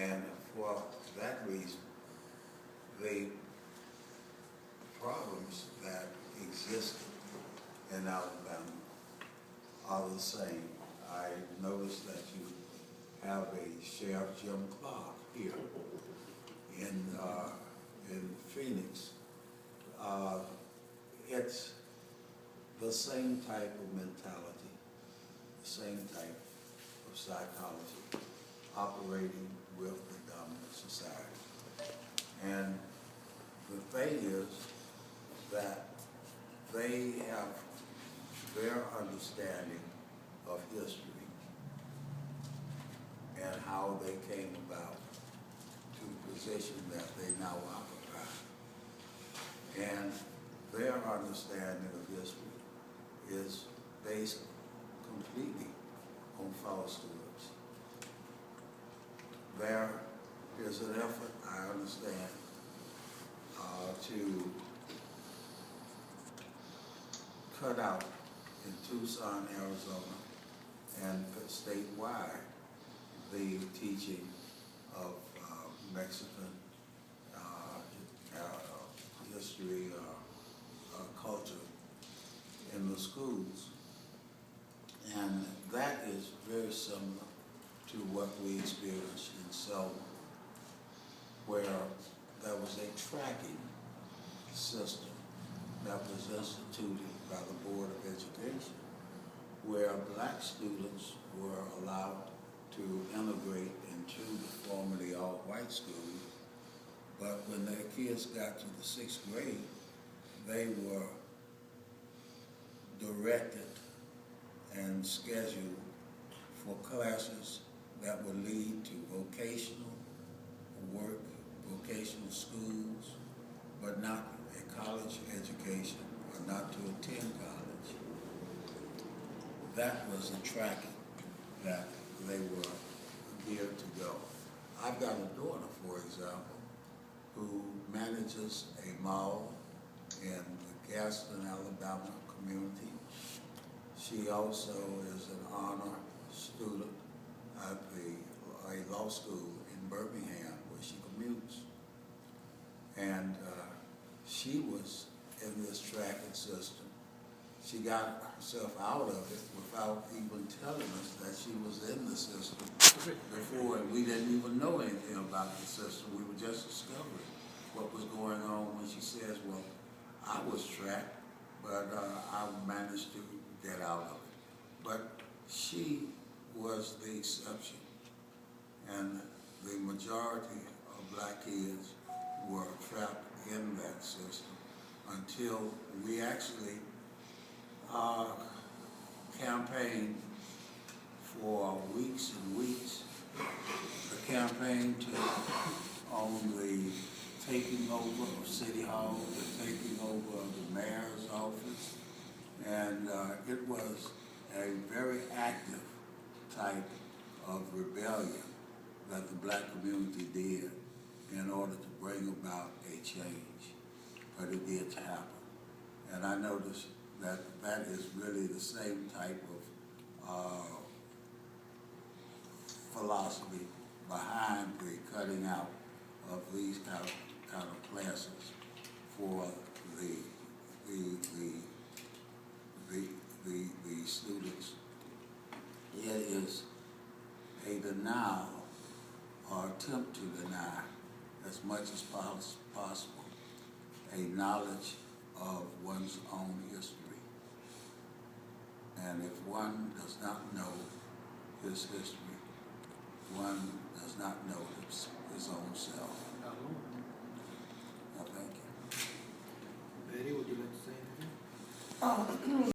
And for that reason, the problems that existed in Alabama are the same. I noticed that you have a Sheriff Jim Clark here in Phoenix. It's the same type of mentality, the same type of psychology operating with the dominant society. And the thing is that they have their understanding of history and how they came about to the position that they now occupy. And their understanding of history is based completely on falsehoods. There is an effort, I understand, to cut out in Tucson, Arizona, and statewide the teaching of Mexican history, culture in the schools. And that is very similar to what we experienced in Selma, where there was a tracking system that was instituted by the Board of Education, where black students were allowed to integrate into the formerly all-white school, but when their kids got to the 6th grade, they were directed and scheduled for classes that would lead to vocational work, vocational schools, but not a college education or not to attend college. That was the tracking that they were geared to go. I've got a daughter, for example, who manages a mall in the Gaston, Alabama community. She also is an honor student at a law school in Birmingham, where she commutes. And she was in this tracking system. She got herself out of it without even telling us that she was in the system before, and we didn't even know anything about the system. We were just discovering what was going on when she says, well, I was tracked, but I managed to get out of it. But she was the exception, and the majority of black kids were trapped in that system until we actually campaigned for weeks and weeks. The campaign took on the taking over of City Hall, the taking over of the mayor's office, and it was a very active type of rebellion that the black community did in order to bring about a change, but it did happen. And I noticed that that is really the same type of philosophy behind the cutting out of these kind of classes for the students. It is a denial or attempt to deny as much as possible a knowledge of one's own history. And if one does not know his history, one does not know his own self. Thank you. Betty, would you like to say anything?